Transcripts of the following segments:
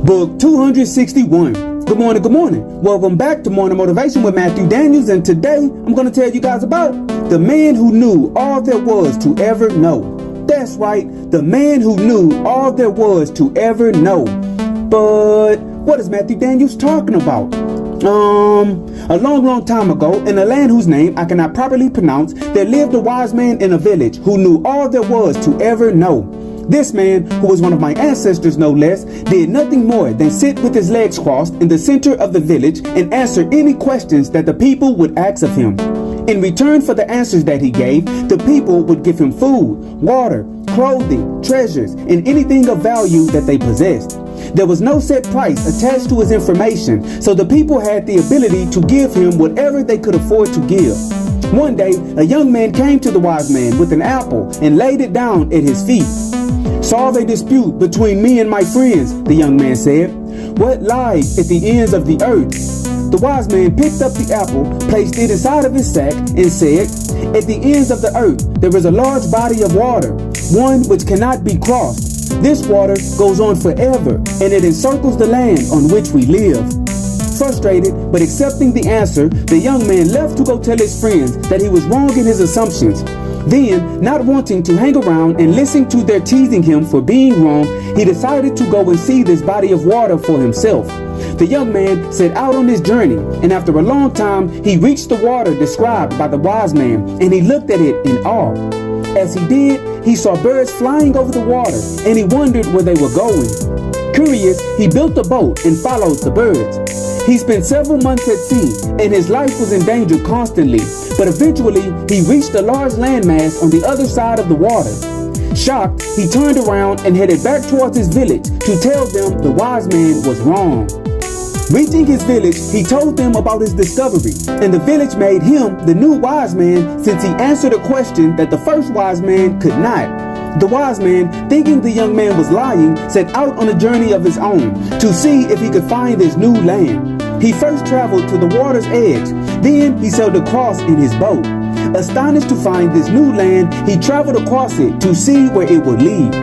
Book 261. Good morning, good morning. Welcome back to Morning Motivation with Matthew Daniels, and today I'm going to tell you guys about the man who knew all there was to ever know. That's right, the man who knew all there was to ever know. But what is Matthew Daniels talking about? A long time ago, in a land whose name I cannot properly pronounce, there lived a wise man in a village who knew all there was to ever know. This man, who was one of my ancestors no less, did nothing more than sit with his legs crossed in the center of the village and answer any questions that the people would ask of him. In return for the answers that he gave, the people would give him food, water, clothing, treasures, and anything of value that they possessed. There was no set price attached to his information, so the people had the ability to give him whatever they could afford to give. One day, a young man came to the wise man with an apple and laid it down at his feet. "Solve a dispute between me and my friends," the young man said. "What lies at the ends of the earth?" The wise man picked up the apple, placed it inside of his sack, and said, "At the ends of the earth there is a large body of water, one which cannot be crossed. This water goes on forever, and it encircles the land on which we live." Frustrated, but accepting the answer, the young man left to go tell his friends that he was wrong in his assumptions. Then, not wanting to hang around and listen to their teasing him for being wrong, he decided to go and see this body of water for himself. The young man set out on his journey, and after a long time, he reached the water described by the wise man, and he looked at it in awe. As he did, he saw birds flying over the water, and he wondered where they were going. Curious, he built a boat and followed the birds. He spent several months at sea, and his life was in danger constantly, but eventually he reached a large landmass on the other side of the water. Shocked, he turned around and headed back towards his village to tell them the wise man was wrong. Reaching his village, he told them about his discovery, and the village made him the new wise man since he answered a question that the first wise man could not. The wise man, thinking the young man was lying, set out on a journey of his own to see if he could find this new land. He first traveled to the water's edge, then he sailed across in his boat. Astonished to find this new land, he traveled across it to see where it would lead.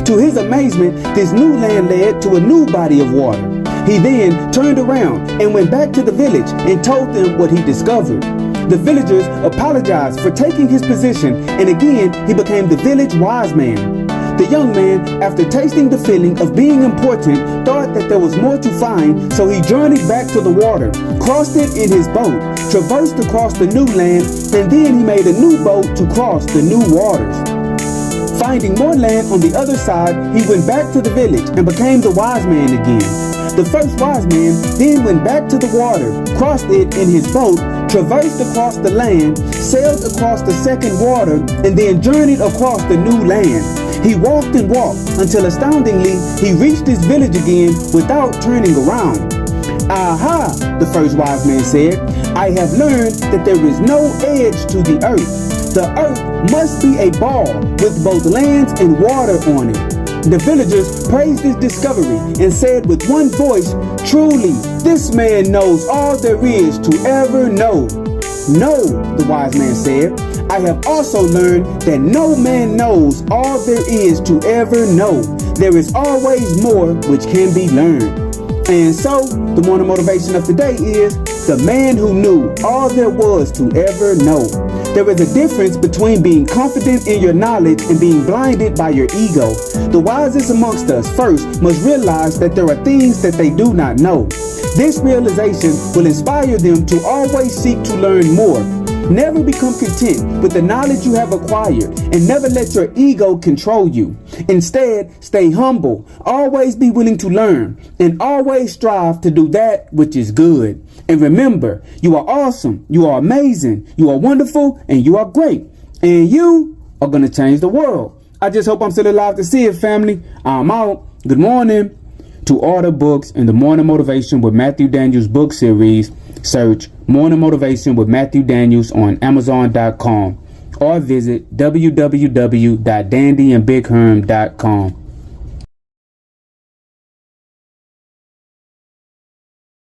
To his amazement, this new land led to a new body of water. He then turned around and went back to the village and told them what he discovered. The villagers apologized for taking his position, and again he became the village wise man. The young man, after tasting the feeling of being important, thought that there was more to find, so he journeyed back to the water, crossed it in his boat, traversed across the new land, and then he made a new boat to cross the new waters. Finding more land on the other side, he went back to the village and became the wise man again. The first wise man then went back to the water, crossed it in his boat, traversed across the land, sailed across the second water, and then journeyed across the new land. He walked and walked until astoundingly he reached his village again without turning around. "Aha," the first wise man said, "I have learned that there is no edge to the earth. The earth must be a ball with both lands and water on it." The villagers praised his discovery and said with one voice, "Truly, this man knows all there is to ever know." "No," the wise man said, "I have also learned that no man knows all there is to ever know. There is always more which can be learned." And so, the morning motivation of today is the man who knew all there was to ever know. There is a difference between being confident in your knowledge and being blinded by your ego. The wisest amongst us first must realize that there are things that they do not know. This realization will inspire them to always seek to learn more. Never become content with the knowledge you have acquired, and never let your ego control you. Instead, stay humble, always be willing to learn, and always strive to do that which is good. And remember, you are awesome, you are amazing, you are wonderful, and you are great. And you are going to change the world. I just hope I'm still alive to see it, family. I'm out. Good morning. To order books in the Morning Motivation with Matthew Daniels book series, search Morning Motivation with Matthew Daniels on Amazon.com or visit www.dandyandbigherm.com.